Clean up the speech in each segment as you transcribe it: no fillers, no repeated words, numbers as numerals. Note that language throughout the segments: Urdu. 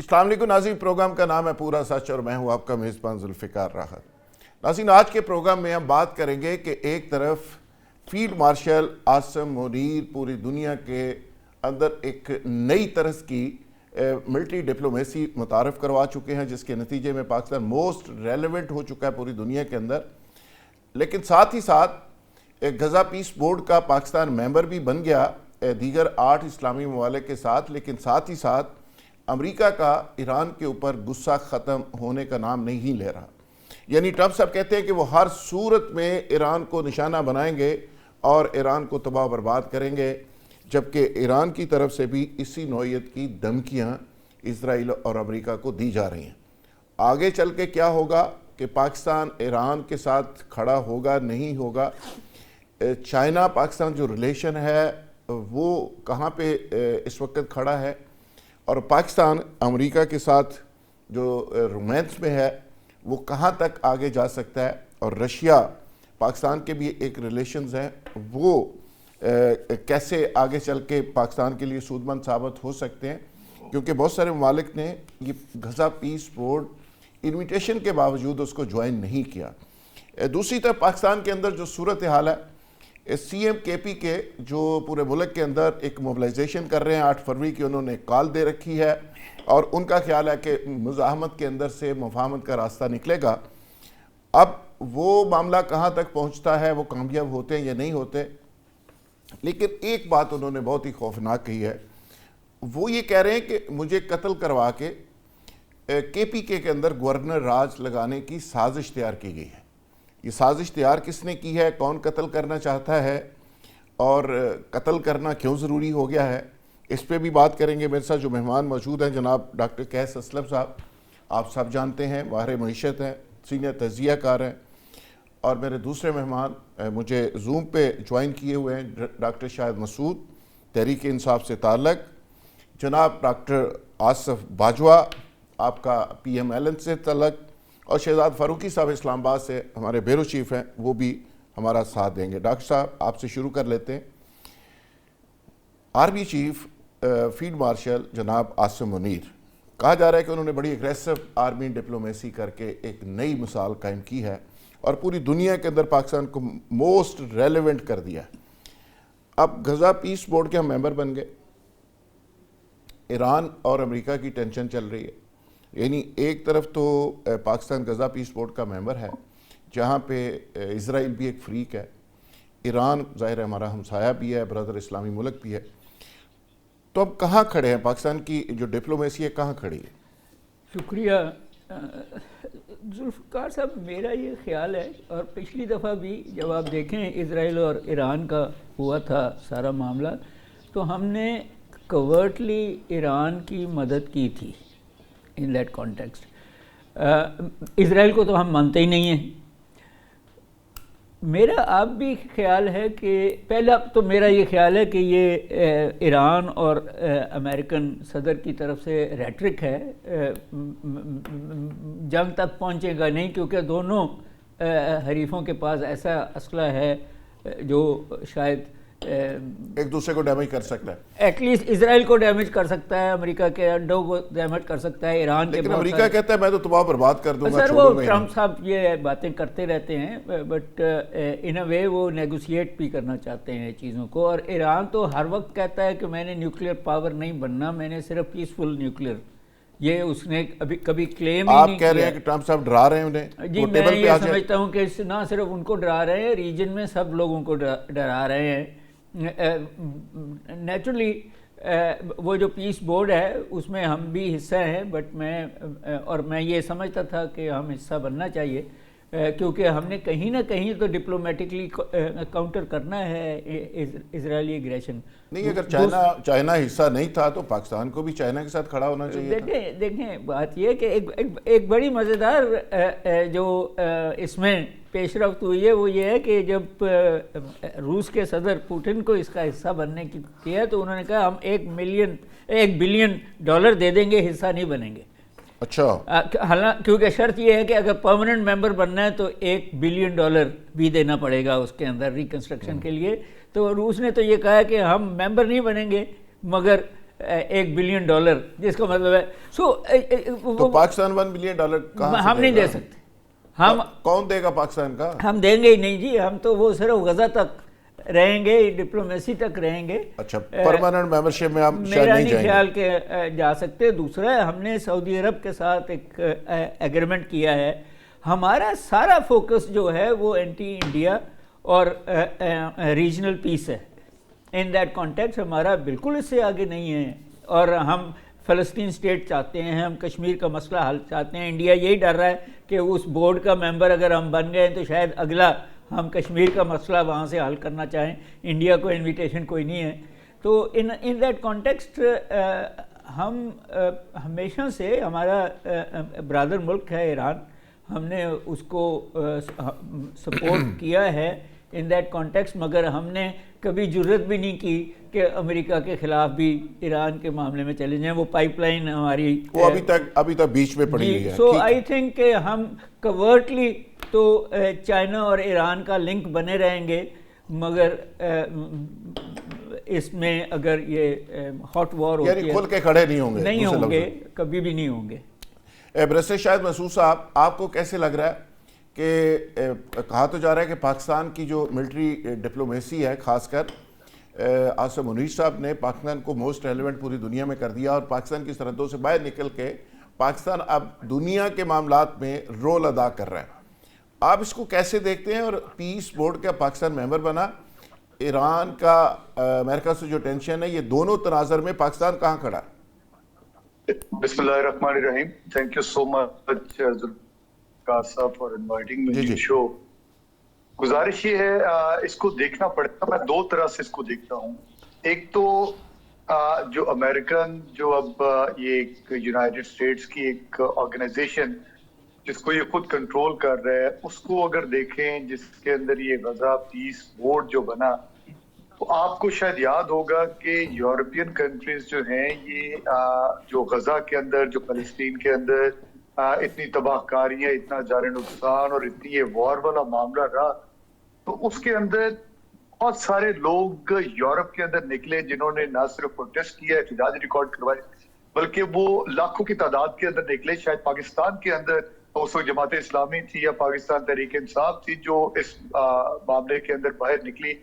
السلام علیکم ناظرین، پروگرام کا نام ہے پورا سچ اور میں ہوں آپ کا میزبان ذوالفقار راحت۔ ناظرین، آج کے پروگرام میں ہم بات کریں گے کہ ایک طرف فیلڈ مارشل عاصم منیر پوری دنیا کے اندر ایک نئی طرز کی ملٹری ڈپلومیسی متعارف کروا چکے ہیں، جس کے نتیجے میں پاکستان موسٹ ریلیونٹ ہو چکا ہے پوری دنیا کے اندر، لیکن ساتھ ہی ساتھ غزہ پیس بورڈ کا پاکستان ممبر بھی بن گیا دیگر 8 اسلامی ممالک کے ساتھ، لیکن ساتھ ہی ساتھ امریکہ کا ایران کے اوپر غصہ ختم ہونے کا نام نہیں لے رہا۔ یعنی ٹرمپ صاحب کہتے ہیں کہ وہ ہر صورت میں ایران کو نشانہ بنائیں گے اور ایران کو تباہ و برباد کریں گے، جبکہ ایران کی طرف سے بھی اسی نوعیت کی دھمکیاں اسرائیل اور امریکہ کو دی جا رہی ہیں۔ آگے چل کے کیا ہوگا کہ پاکستان ایران کے ساتھ کھڑا ہوگا نہیں ہوگا، چائنا پاکستان جو ریلیشن ہے وہ کہاں پہ اس وقت کھڑا ہے، اور پاکستان امریکہ کے ساتھ جو رومانس میں ہے وہ کہاں تک آگے جا سکتا ہے، اور رشیا پاکستان کے بھی ایک ریلیشنز ہیں وہ کیسے آگے چل کے پاکستان کے لیے سود مند ثابت ہو سکتے ہیں، کیونکہ بہت سارے ممالک نے یہ غزہ پیس بورڈ انویٹیشن کے باوجود اس کو جوائن نہیں کیا۔ دوسری طرف پاکستان کے اندر جو صورتحال ہے، سی ایم کے پی کے جو پورے ملک کے اندر ایک موبلائزیشن کر رہے ہیں، 8 فروری کی انہوں نے کال دے رکھی ہے، اور ان کا خیال ہے کہ مزاحمت کے اندر سے مفاہمت کا راستہ نکلے گا۔ اب وہ معاملہ کہاں تک پہنچتا ہے، وہ کامیاب ہوتے ہیں یا نہیں ہوتے، لیکن ایک بات انہوں نے بہت ہی خوفناک کہی ہے، وہ یہ کہہ رہے ہیں کہ مجھے قتل کروا کے پی کے اندر گورنر راج لگانے کی سازش تیار کی گئی ہے۔ یہ سازش تیار کس نے کی ہے، کون قتل کرنا چاہتا ہے، اور قتل کرنا کیوں ضروری ہو گیا ہے، اس پہ بھی بات کریں گے۔ میرے ساتھ جو مہمان موجود ہیں جناب ڈاکٹر قیس اسلم صاحب، آپ سب جانتے ہیں ماہر معیشت ہیں، سینئر تجزیہ کار ہیں، اور میرے دوسرے مہمان مجھے زوم پہ جوائن کیے ہوئے ہیں ڈاکٹر شاہد مسعود، تحریک انصاف سے تعلق، جناب ڈاکٹر آصف باجوہ، آپ کا پی ایم ایل این سے تعلق، اور شہزاد فاروقی صاحب اسلام آباد سے ہمارے بیورو چیف ہیں، وہ بھی ہمارا ساتھ دیں گے۔ ڈاکٹر صاحب آپ سے شروع کر لیتے ہیں۔ آرمی چیف فیلڈ مارشل جناب عاصم منیر، کہا جا رہا ہے کہ انہوں نے بڑی اگریسو آرمی ڈپلومیسی کر کے ایک نئی مثال قائم کی ہے اور پوری دنیا کے اندر پاکستان کو موسٹ ریلیونٹ کر دیا ہے۔ اب غزہ پیس بورڈ کے ہم ممبر بن گئے، ایران اور امریکہ کی ٹینشن چل رہی ہے، یعنی ایک طرف تو پاکستان غزہ پیس بورڈ کا ممبر ہے جہاں پہ اسرائیل بھی ایک فریق ہے، ایران ظاہر ہمارا ہمسایہ بھی ہے، برادر اسلامی ملک بھی ہے، تو اب کہاں کھڑے ہیں، پاکستان کی جو ڈپلومیسی ہے کہاں کھڑی ہے؟ شکریہ ذوالفقار صاحب، میرا یہ خیال ہے، اور پچھلی دفعہ بھی جب آپ دیکھیں اسرائیل اور ایران کا ہوا تھا سارا معاملہ، تو ہم نے کوورٹلی ایران کی مدد کی تھی in that context۔ اسرائیل کو تو ہم مانتے ہی نہیں ہیں۔ میرا اب بھی خیال ہے کہ پہلا تو میرا یہ خیال ہے کہ یہ ایران اور امریکن صدر کی طرف سے ریٹرک ہے، جنگ تک پہنچے گا نہیں، کیونکہ دونوں حریفوں کے پاس ایسا اسلحہ ہے جو شاید ایک دوسرے کو ڈیمیج کر سکتا ہے، ایٹ لیسٹ اسرائیل کو ڈیمیج کر سکتا ہے، امریکہ کے اڈوں کو ڈیمیج کر سکتا ہے، ایران کے، لیکن امریکہ کہتا ہے میں تو تباہ برباد کر دوں گا۔ سر وہ ٹرمپ صاحب یہ باتیں کرتے رہتے ہیں، بٹ ان اے وے وہ نیگوشیٹ بھی کرنا چاہتے ہیں چیزوں کو، اور ایران تو ہر وقت کہتا ہے کہ میں نے نیوکلیئر پاور نہیں بننا، میں نے صرف پیسفل نیوکلیئر، یہ اس نے ابھی کبھی کلیم ہی نہیں کیا۔ آپ کہہ رہے ہیں کہ ٹرمپ صاحب ڈرا رہے ہیں انہیں؟ جی میں یہ سمجھتا ہوں کہ نہ صرف ان کو ڈرا رہے ہیں، ریجن میں سب لوگوں کو ڈرا رہے ہیں۔ نیچرلی وہ جو پیس بورڈ ہے اس میں ہم بھی حصہ ہیں، بٹ میں یہ سمجھتا تھا کہ ہم حصہ بننا چاہیے، کیونکہ ہم نے کہیں نہ کہیں تو ڈپلومیٹکلی کاؤنٹر کرنا ہے اسرائیلی اگریشن۔ نہیں، اگر چائنا حصہ نہیں تھا تو پاکستان کو بھی چائنا کے ساتھ کھڑا ہونا چاہیے۔ دیکھیں بات یہ کہ ایک بڑی مزیدار جو اس میں پیش رفت ہوئی ہے وہ یہ ہے کہ جب روس کے صدر پوٹن کو اس کا حصہ بننے کی کیا تو انہوں نے کہا ہم $1 بلین دے دیں گے، حصہ نہیں بنیں گے۔ اچھا، حالانکہ کیونکہ شرط یہ ہے کہ اگر پرماننٹ ممبر بننا ہے تو $1 بلین بھی دینا پڑے گا اس کے اندر ریکنسٹرکشن کے لیے۔ تو روس نے تو یہ کہا کہ ہم ممبر نہیں بنیں گے، مگر $1 بلین، جس کا مطلب ہے تو پاکستان $1 بلین ہم نہیں دے سکتے. ہم کون دے گا پاکستان کا؟ ہم دیں گے ہی نہیں جی. ہم تو وہ صرف غزہ تک رہیں گے، ڈپلومیسی تک رہیں گے. اچھا، پرماننٹ ممبرشپ میں ہم شاید میرا نہیں نہیں جائیں گے. خیال کہ جا سکتے. دوسرا ہے، ہم نے سعودی عرب کے ساتھ ایک ایگریمنٹ کیا ہے. ہمارا سارا فوکس جو ہے وہ اینٹی انڈیا اور ریجنل پیس ہے. ان دیٹ کانٹیکسٹ ہمارا بالکل اس سے آگے نہیں ہے. اور ہم فلسطین اسٹیٹ چاہتے ہیں، ہم کشمیر کا مسئلہ حل چاہتے ہیں. انڈیا یہی ڈر رہا ہے کہ اس بورڈ کا ممبر اگر ہم بن گئے تو شاید اگلا ہم کشمیر کا مسئلہ وہاں سے حل کرنا چاہیں. انڈیا کو انویٹیشن کوئی نہیں ہے. تو ان دیٹ کانٹیکسٹ ہم ہمیشہ سے، ہمارا برادر ملک ہے ایران، ہم نے اس کو سپورٹ کیا ہے ان دیٹ کانٹیکسٹ. مگر ہم نے کبھی جرت بھی نہیں کی کہ امریکہ کے خلاف بھی ایران کے معاملے میں چلے جائیں. وہ پائپ لائن ہماری وہ ابھی تک بیچ میں پڑی ہوئی ہے. سو آئی تھنک کہ ہم کورٹلی تو چائنا اور ایران کا لنک بنے رہیں گے، مگر اس میں اگر یہ ہاٹ وار ہوتی ہے کھل کے کھڑے نہیں ہوں گے. نہیں ہوں گے، کبھی بھی نہیں ہوں گے. برسر شاہد مسعود صاحب، آپ کو کیسے لگ رہا ہے کہ کہا تو جا رہا ہے کہ پاکستان کی جو ملٹری ڈپلومیسی ہے، خاص کر عاصم منیر صاحب نے پاکستان کو موسٹ ریلیونٹ پوری دنیا میں کر دیا، اور پاکستان کی سرحدوں سے باہر نکل کے پاکستان اب دنیا کے معاملات میں رول ادا کر رہا ہے. آپ اس کو کیسے دیکھتے ہیں؟ اور پیس بورڈ کا پاکستان ممبر بنا، ایران کا امریکہ سے جو ٹینشن ہے، یہ دونوں تناظر میں پاکستان کہاں کھڑا ہے؟ بسم اللہ الرحمن الرحیم. Thank you so much Zulfiqar صاحب for inviting me to show. گزارش یہ ہے اس کو دیکھنا پڑے گا. میں دو طرح سے اس کو دیکھتا ہوں. ایک تو جو امریکن، جو اب یہ ایک یونائٹڈ اسٹیٹس کی ایک آرگنائزیشن جس کو یہ خود کنٹرول کر رہا ہے، اس کو اگر دیکھیں، جس کے اندر یہ غزہ پیس بورڈ جو بنا، تو آپ کو شاید یاد ہوگا کہ یورپین کنٹریز جو ہیں، یہ جو غزہ کے اندر، جو فلسطین کے اندر اتنی تباہ کاریاں، اتنا جانی نقصان اور اتنی یہ وار والا معاملہ رہا، تو اس کے اندر بہت سارے لوگ یورپ کے اندر نکلے جنہوں نے نہ صرف پروٹیسٹ کیا، احتجاج ریکارڈ کروائے، بلکہ وہ لاکھوں کی تعداد کے اندر نکلے. شاید پاکستان کے اندر اس وقت جماعت اسلامی تھی یا پاکستان تحریک انصاف تھی جو اس معاملے کے اندر باہر نکلی.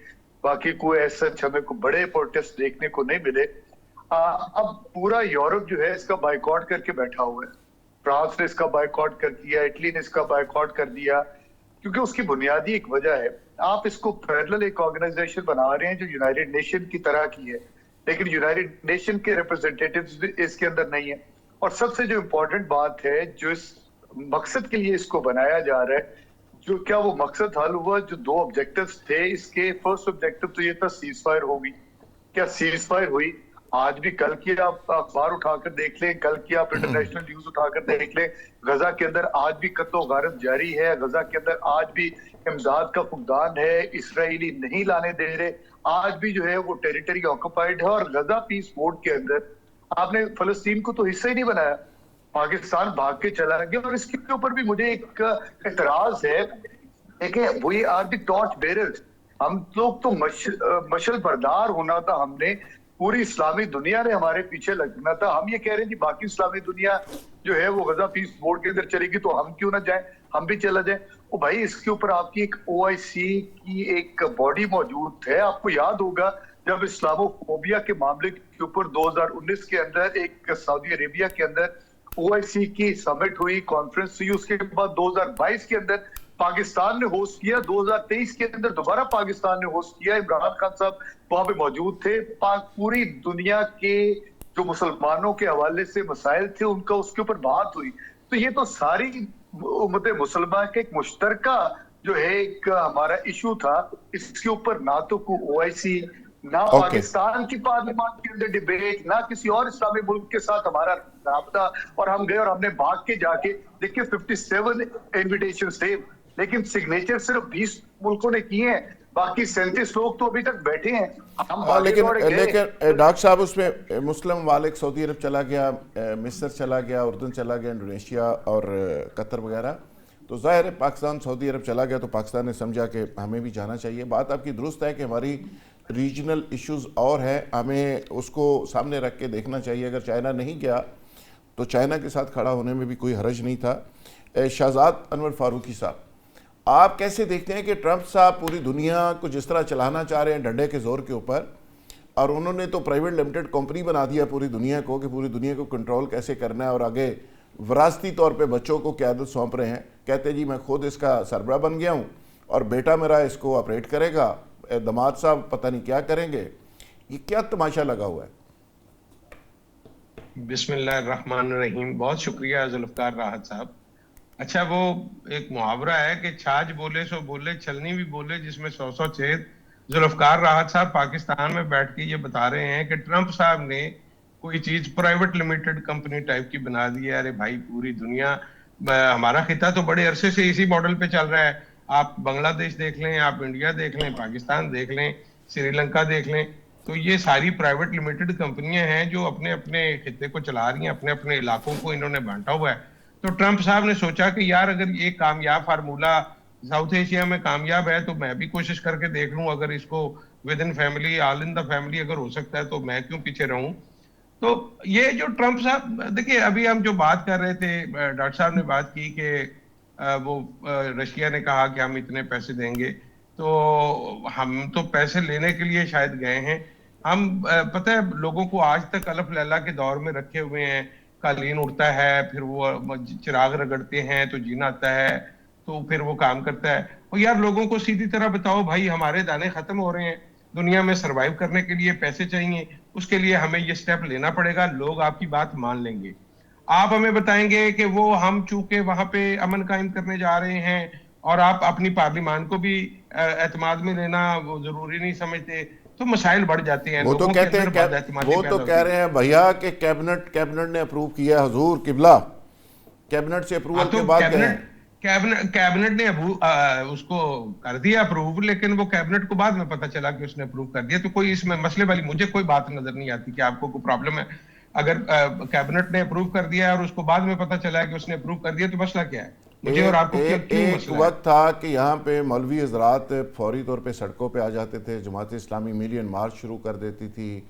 باقی کوئی ایسا ہمیں کو بڑے پروٹیسٹ دیکھنے کو نہیں ملے. اب پورا یورپ جو ہے اس کا بائیکاٹ کر کے بیٹھا ہوا ہے. فرانس نے اس کا بائیکاٹ کر دیا، اٹلی نے اس کا بائیکاٹ کر دیا، کیونکہ اس کی بنیادی ایک وجہ ہے. آپ اس کو پیرلل ایک آرگنائزیشن بنا رہے ہیں جو یونائٹڈ نیشن کی طرح کی ہے، لیکن یونائٹڈ نیشن کے ریپرزنٹیٹیوز بھی اس کے اندر نہیں ہیں. اور سب سے جو امپورٹنٹ بات ہے، جو اس مقصد کے لیے اس کو بنایا جا رہا ہے، جو کیا وہ مقصد حل ہوا؟ جو دو آبجیکٹیوز تھے اس کے، فرسٹ آبجیکٹیو تو یہ تھا سیز فائر ہوگی. کیا سیز فائر ہوئی؟ آج بھی کل کی آپ اخبار اٹھا کر دیکھ لیں، کل کی آپ انٹرنیشنل نیوز اٹھا کر دیکھ لیں، غزہ کے اندر آج بھی قتل و غارت جاری ہے. غزہ کے اندر آج بھی امداد کا فقدان ہے. اسرائیلی نہیں لانے دے رہے. آج بھی جو ہے وہ ٹیریٹری آکوپائیڈ ہے. اور غزہ پیس بورڈ کے اندر آپ نے فلسطین کو تو حصہ ہی نہیں بنایا. پاکستان بھاگ کے چلا گیا. اور اس کے اوپر بھی مجھے ایک اعتراض ہے. دیکھیں، we are the torch bearers. ہم لوگ تو مشل بردار ہونا تھا. ہم نے پوری اسلامی دنیا نے ہمارے پیچھے لگنا تھا. ہم یہ کہہ رہے ہیں کہ باقی اسلامی دنیا جو ہے وہ غزہ پیس بورڈ کے اندر چلے گی تو ہم کیوں نہ جائیں، ہم بھی چلا جائیں. او بھائی، اس کے اوپر آپ کی ایک OIC کی ایک باڈی موجود ہے. آپ کو یاد ہوگا جب اسلامو فوبیا کے معاملے کے اوپر 2019 کے اندر ایک سعودی عربیہ کے اندر OIC کی سمٹ ہوئی، کانفرنس ہوئی. اس کے بعد 2022 کے اندر پاکستان نے ہوسٹ کیا. 2023 کے اندر دوبارہ پاکستان نے ہوسٹ کیا. عمران خان صاحب وہاں پہ موجود تھے. پوری دنیا کے جو مسلمانوں کے حوالے سے مسائل تھے ان کا اس کے اوپر بات ہوئی. تو یہ تو ساری امت مسلمہ کے ایک مشترکہ جو ہے ایک ہمارا ایشو تھا. اس کے اوپر نہ تو کوئی OIC، نہ پاکستان کی پارلیمان کے اندر ڈیبیٹ، نہ کسی اور اسلامی ملک کے ساتھ ہمارا رابطہ. اور ہم گئے اور ہم نے بھاگ کے جا کے دیکھیں 57 انویٹیشنز تھے، لیکن سگنیچر صرف 20 ملکوں نے کیے ہیں. باقی 37 لوگ تو ابھی تک بیٹھے ہیں. لیکن ڈاکٹر صاحب، اس میں مسلم ممالک سعودی عرب چلا گیا، مصر چلا گیا، اردن چلا گیا، انڈونیشیا اور قطر وغیرہ. تو ظاہر ہے پاکستان سعودی عرب چلا گیا تو پاکستان نے سمجھا کہ ہمیں بھی جانا چاہیے. بات آپ کی درست ہے کہ ہماری ریجنل ایشوز اور ہیں, ہمیں اس کو سامنے رکھ کے دیکھنا چاہیے. اگر چائنا نہیں گیا تو چائنا کے ساتھ کھڑا ہونے میں بھی کوئی حرج نہیں تھا. شہزاد انور فاروقی صاحب, آپ کیسے دیکھتے ہیں کہ ٹرمپ صاحب پوری دنیا کو جس طرح چلانا چاہ رہے ہیں ڈنڈے کے زور کے اوپر, اور انہوں نے تو پرائیویٹ لمیٹڈ کمپنی بنا دیا پوری دنیا کو کہ پوری دنیا کو کنٹرول کیسے کرنا ہے, اور آگے وراثتی طور پہ بچوں کو قیادت سونپ رہے ہیں. کہتے جی میں خود اس کا سربراہ بن گیا ہوں اور بیٹا میرا اس کو آپریٹ کرے گا, داماد صاحب پتہ نہیں کیا کریں گے. یہ کیا تماشا لگا ہوا ہے؟ بسم اللہ الرحمن الرحیم. بہت شکریہ ذوالفقار راحت صاحب. اچھا, وہ ایک محاورہ ہے کہ چھاج بولے سو بولے چھلنی بھی بولے جس میں 100 چھید. ذوالفقار راحت صاحب پاکستان میں بیٹھ کے یہ بتا رہے ہیں کہ ٹرمپ صاحب نے کوئی چیز پرائیویٹ لمیٹڈ کمپنی ٹائپ کی بنا دی ہے. ارے بھائی, پوری دنیا, ہمارا خطہ تو بڑے عرصے سے اسی ماڈل پہ چل رہا ہے. آپ بنگلہ دیش دیکھ لیں, آپ انڈیا دیکھ لیں, پاکستان دیکھ لیں, سری لنکا دیکھ لیں, تو یہ ساری پرائیویٹ لمیٹڈ کمپنیاں ہیں جو اپنے اپنے خطے کو چلا رہی ہیں, اپنے اپنے علاقوں کو انہوں نے بانٹا ہوا ہے. تو ٹرمپ صاحب نے سوچا کہ یار اگر یہ کامیاب فارمولہ ساؤتھ ایشیا میں کامیاب ہے تو میں بھی کوشش کر کے دیکھ لوں, اگر اس کو with in family, all in the family اگر ہو سکتا ہے تو میں کیوں پیچھے رہوں. تو یہ جو ٹرمپ صاحب, دیکھیے ابھی ہم جو بات کر رہے تھے, ڈاکٹر صاحب نے بات کی کہ وہ رشیا نے کہا کہ ہم اتنے پیسے دیں گے, تو ہم تو پیسے لینے کے لیے شاید گئے ہیں. ہم پتہ ہے لوگوں کو آج تک الف لیلا کے دور میں رکھے ہوئے ہیں. قالین اڑتا ہے, پھر وہ چراغ رگڑتے ہیں تو جینا آتا ہے, تو پھر وہ کام کرتا ہے. اور یار لوگوں کو سیدھی طرح بتاؤ بھائی, ہمارے دانے ختم ہو رہے ہیں, دنیا میں سروائیو کرنے کے لیے پیسے چاہیے, اس کے لیے ہمیں یہ سٹیپ لینا پڑے گا. لوگ آپ کی بات مان لیں گے. آپ ہمیں بتائیں گے کہ وہ ہم چونکہ وہاں پہ امن قائم کرنے جا رہے ہیں اور آپ اپنی پارلیمان کو بھی اعتماد میں لینا وہ ضروری نہیں سمجھتے, تو مسائل بڑھ جاتے ہیں. وہ تو کہتے ہیں, وہ تو کہہ رہے ہیں بھیا کہ کیبنٹ نے اپروو کیا, حضور قبلہ کیبنٹ سے اپروول کے بعد گئے ہیں. کیبنٹ نے اس کو کر دیا اپروو, لیکن وہ کیبنٹ کو بعد میں پتہ چلا کہ اس نے اپروو کر دیا. تو کوئی اس میں مسئلے والی مجھے کوئی بات نظر نہیں آتی کہ آپ کو کوئی پرابلم ہے. اگر کیبنٹ نے اپروو کر دیا اور اس کو بعد میں پتہ چلا کہ اس نے اپروو کر دیا تو مسئلہ کیا ہے؟ مجھے اور آپ کو کیوں مسئلہ ہے؟ وقت تھا کہ یہاں پہ مولوی حضرات فوری طور پہ سڑکوں پہ آ جاتے تھے, جماعت اسلامی ملین مارچ شروع کر دیتی تھی,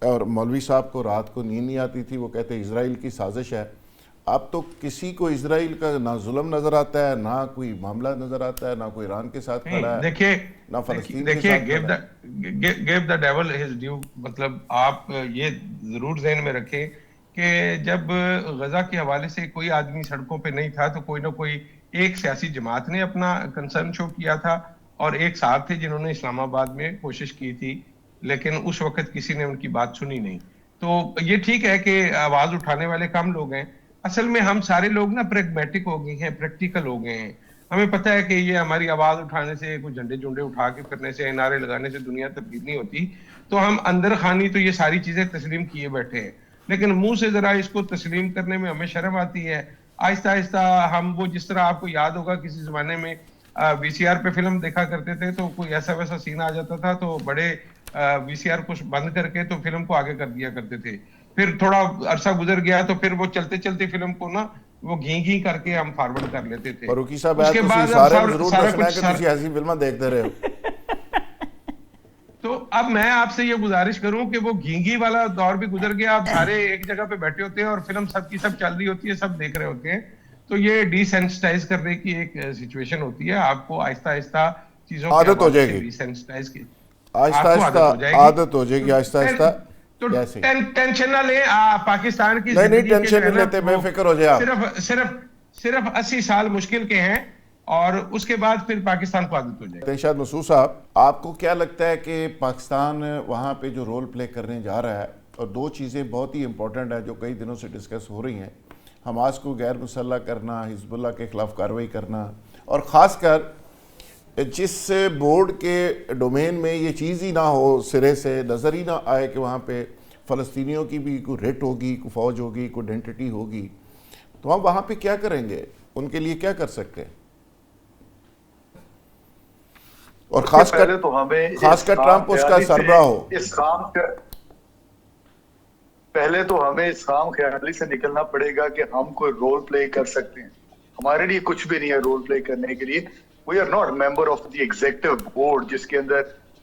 اور مولوی صاحب کو رات کو نیند نہیں آتی تھی. وہ کہتے ہیں اسرائیل کی سازش ہے. اب تو کسی کو اسرائیل کا نہ ظلم نظر آتا ہے, نہ کوئی معاملہ نظر آتا ہے, نہ کوئی ایران کے ساتھ کھڑا ہے, نہ فلسطین کے ساتھ کھڑا ہے. give the devil his due. مطلب آپ یہ ضرور ذہن میں رکھیں کہ جب غزہ کے حوالے سے کوئی آدمی سڑکوں پہ نہیں تھا تو کوئی نہ کوئی ایک سیاسی جماعت نے اپنا کنسرن شو کیا تھا, اور ایک صاحب تھے جنہوں نے اسلام آباد میں کوشش کی تھی, لیکن اس وقت کسی نے ان کی بات سنی نہیں. تو یہ ٹھیک ہے کہ آواز اٹھانے والے کم لوگ ہیں. اصل میں ہم سارے لوگ نا پریگمیٹک ہو گئے ہیں, پریکٹیکل ہو گئے ہیں. ہمیں پتہ ہے کہ یہ ہماری آواز اٹھانے سے, کوئی جھنڈے جھنڈے اٹھا کے پھرنے سے, نعرے لگانے سے دنیا تبدیل نہیں ہوتی. تو ہم اندر خانی تو یہ ساری چیزیں تسلیم کیے بیٹھے ہیں, لیکن منہ سے ذرا اس کو تسلیم کرنے میں ہمیں شرم آتی ہے. آہستہ آہستہ ہم وہ, جس طرح آپ کو یاد ہوگا کسی زمانے میں وی سی آر پہ فلم دیکھا کرتے تھے تو کوئی ایسا ویسا سین آ جاتا تھا تو بڑے وی سی آر کو بند کر کے تو فلم کو آگے کر دیا کرتے تھے. پھر تھوڑا عرصہ گزر گیا تو پھر وہ چلتے چلتے فلم کو نا وہ گھی کر کے ہم فارورڈ کر لیتے تھے. فاروقی صاحب ہے تو سارے ضرور دسنا ہے کہ تسی ایسی فلمیں دیکھتے رہے ہو. تو اب میں آپ سے یہ گزارش کروں کہ وہ گھی والا دور بھی گزر گیا. آپ سارے ایک جگہ پہ بیٹھے ہوتے ہیں اور فلم سب کی سب چل رہی ہوتی ہے, سب دیکھ رہے ہوتے ہیں. تو یہ ڈی سینسٹائز کرنے کی ایک سچویشن ہوتی ہے. آپ کو آہستہ آہستہ چیزوں کی عادت ہو جائے گی, ڈی سینسٹائز کی آہستہ آہستہ عادت ہو جائے گی, آہستہ آہستہ. تو ٹینشن نہ لیں, پاکستان کی نہیں ٹینشن نہیں لیتے, بے فکر ہو جائے آپ. صرف 80 سال مشکل کے ہیں اور اس کے بعد پھر پاکستان کو عادت ہو جائے. تنشاد مسعود صاحب, آپ کو کیا لگتا ہے کہ پاکستان وہاں پہ جو رول پلے کرنے جا رہا ہے, اور دو چیزیں بہت ہی امپورٹنٹ ہیں جو کئی دنوں سے ڈسکس ہو رہی ہیں, حماس کو غیر مسلح کرنا, حزب اللہ کے خلاف کارروائی کرنا, اور خاص کر جس بورڈ کے ڈومین میں یہ چیز ہی نہ ہو, سرے سے نظر ہی نہ آئے کہ وہاں پہ فلسطینیوں کی بھی کوئی ریٹ ہوگی, کوئی فوج ہوگی, کوئی آئیڈینٹی ہوگی, تو ہم وہاں پہ کیا کریں گے, ان کے لیے کیا کر سکتے ہیں؟ اور خاص کر ٹرمپ اس کا سربراہ ہو. پہلے تو ہمیں اس خام خیالی سے نکلنا پڑے گا کہ ہم کوئی رول پلے کر سکتے ہیں. ہمارے لیے کچھ بھی نہیں ہے رول پلے کرنے کے لیے. We are not member of the executive board جس کے اندر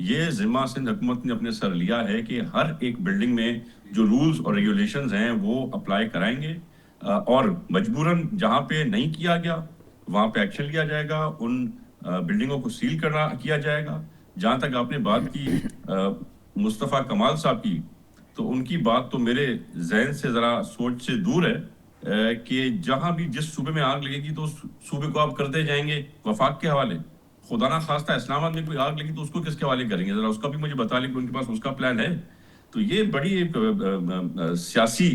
یہ ذمہ سندھ حکومت نے اپنے سر لیا ہے کہ ہر ایک بلڈنگ میں جو رولز اور ریگولیشنز ہیں وہ اپلائی کرائیں گے، اور مجبوراً جہاں پہ نہیں کیا گیا وہاں پہ ایکشن لیا جائے گا، ان بلڈنگوں کو سیل کیا جائے گا۔ جہاں تک آپ نے بات کی مصطفیٰ کمال صاحب کی، تو ان کی بات تو میرے ذہن سے ذرا سوچ سے دور ہے کہ جہاں بھی جس صوبے میں آگ لگے گی تو اس صوبے کو آپ کرتے جائیں گے وفاق کے حوالے۔ خدا نہ خواستہ اسلام آباد میں کوئی آگ لگی تو اس کو کس کے حوالے کریں گے؟ ذرا اس کا بھی مجھے بتا لیں کہ ان کے پاس اس کا پلان ہے۔ تو یہ بڑی ایک سیاسی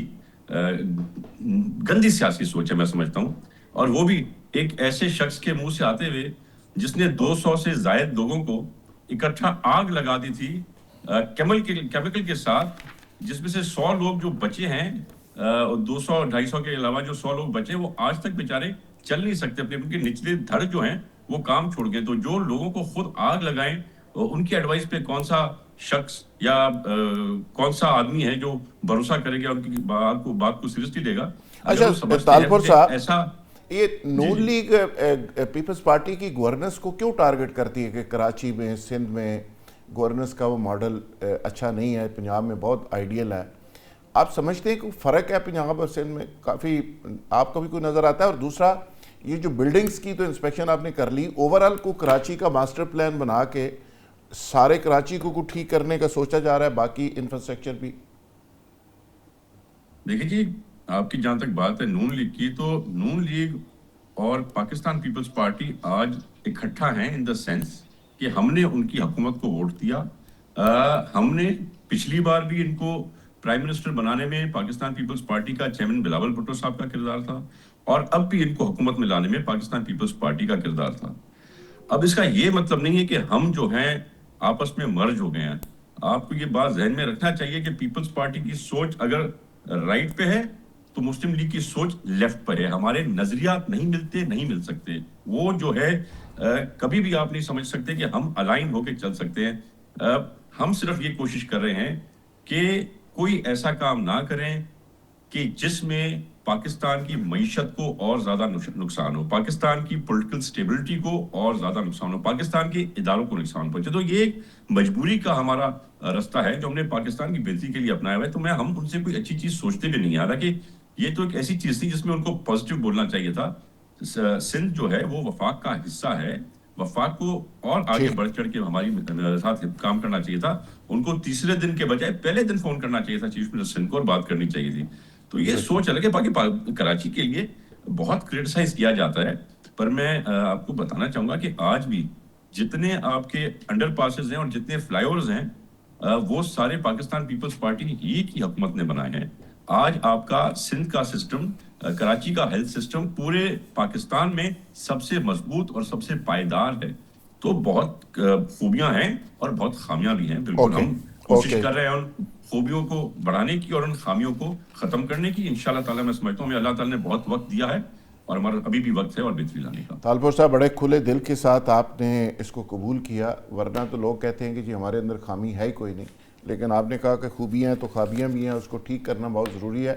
گندی سیاسی سوچ ہے میں سمجھتا ہوں، اور وہ بھی ایک ایسے شخص کے منہ سے آتے ہوئے جس نے 200 سے زائد لوگوں کو اکٹھا آگ لگا دی تھی کیمیکل کے ساتھ، جس میں سے 100 لوگ جو بچے ہیں، 200 250 کے علاوہ جو 100 لوگ بچے وہ آج تک بیچارے چل نہیں سکتے، اپنے ان کے نچلے دھڑ جو ہیں وہ کام چھوڑ گئے۔ تو جو لوگوں کو خود آگ لگائیں ان کی ایڈوائس پہ کون سا شخص یا کون سا آدمی ہے جو بھروسہ کرے گا، ان کی بات کو سیریسلی لے گا؟ اچھا طالپور صاحب، یہ نون لیگ پیپلز پارٹی کی گورننس کو کیوں ٹارگٹ کرتی ہے کہ کراچی میں، سندھ میں گورننس کا وہ ماڈل اچھا نہیں ہے، پنجاب میں بہت آئیڈیل ہے؟ آپ سمجھتے ہیں کہ فرق ہے پنجاب اور سندھ میں کافی؟ آپ کو بھی کوئی نظر آتا ہے؟ اور دوسرا، یہ جو بلڈنگز کی تو انسپیکشن آپ نے کر لی، اوورال کو کراچی کا ماسٹر پلان بنا کے سارے کراچی کو ٹھیک کرنے کا سوچا جا رہا ہے، باقی انفراسٹرکچر بھی؟ دیکھیں جی، آپ کی جہاں تک بات ہے نون لیگ کی، تو نون لیگ اور پاکستان پیپلز پارٹی آج اکٹھا ہیں ان دا سینس کہ ہم نے ان کی حکومت کو ووٹ دیا۔ ہم نے پچھلی بار بھی ان کو پرائم منسٹر بنانے میں پاکستان پیپلز پارٹی کا چیئرمین بلاول بھٹو صاحب کا کردار تھا، اور اب بھی ان کو حکومت میں لانے میں پاکستان پیپلز پارٹی کا کردار تھا۔ اب اس کا یہ مطلب نہیں ہے کہ ہم جو ہیں آپس میں مرج ہو گئے ہیں۔ آپ کو یہ بات ذہن میں رکھنا چاہیے کہ پیپلز پارٹی کی سوچ اگر رائٹ پہ ہے تو مسلم لیگ کی سوچ لیفٹ پر ہے۔ ہمارے نظریات نہیں ملتے، نہیں مل سکتے۔ وہ جو ہے کبھی بھی آپ نہیں سمجھ سکتے کہ ہم الائن ہو کے چل سکتے ہیں۔ ہم صرف یہ کوشش کر رہے ہیں کہ کوئی ایسا کام نہ کریں کہ جس میں پاکستان کی معیشت کو اور زیادہ نقصان ہو، پاکستان کی پولیٹیکل سٹیبلٹی کو اور زیادہ نقصان ہو، پاکستان کے اداروں کو نقصان پہنچے۔ تو یہ ایک مجبوری کا ہمارا راستہ ہے جو ہم نے پاکستان کی بہتری کے لیے اپنایا ہوا ہے۔ تو ہم ان سے کوئی اچھی چیز سوچتے بھی نہیں، حالانکہ یہ تو ایک ایسی چیز تھی جس میں ان کو پازیٹیو بولنا چاہیے تھا۔ سندھ جو ہے وہ وفاق کا حصہ ہے، وفاق کو اور آگے بڑھ چڑھ کے ہماری ساتھ کام کرنا چاہیے تھا۔ ان کو تیسرے دن کے بجائے پہلے دن فون کرنا چاہیے تھا چیف منسٹر سندھ کو، اور بات کرنی چاہیے تھی۔ تو یہ سوچ الگ ہے۔ باقی کراچی کے لیے بہت کرٹیسائز کیا جاتا ہے، پر میں آپ کو بتانا چاہوں گا کہ آج بھی جتنے آپ کے انڈر پاسز ہیں اور جتنے فلائی اوورز ہیں وہ سارے پاکستان پیپلز پارٹی ہی کی حکومت نے بنائے ہیں۔ آج آپ کا سندھ کا سسٹم، کراچی کا ہیلتھ سسٹم پورے پاکستان میں سب سے مضبوط اور سب سے پائیدار ہے۔ تو بہت خوبیاں ہیں اور بہت خامیاں بھی ہیں۔ بالکل ہم کوشش کر رہے ہیں ان خوبیوں کو بڑھانے کی اور ان خامیوں کو ختم کرنے کی۔ انشاءاللہ تعالیٰ میں سمجھتا ہوں اللہ تعالیٰ نے بہت وقت دیا ہے اور ہمارا ابھی بھی وقت ہے اور بہتری لانے کا۔ طالپور صاحب، بڑے کھلے دل کے ساتھ آپ نے اس کو قبول کیا، ورنہ تو لوگ کہتے ہیں کہ جی ہمارے اندر خامی ہے ہی کوئی نہیں، لیکن آپ نے کہا کہ خوبیاں ہیں تو خامیاں بھی ہیں، اس کو ٹھیک کرنا بہت ضروری ہے۔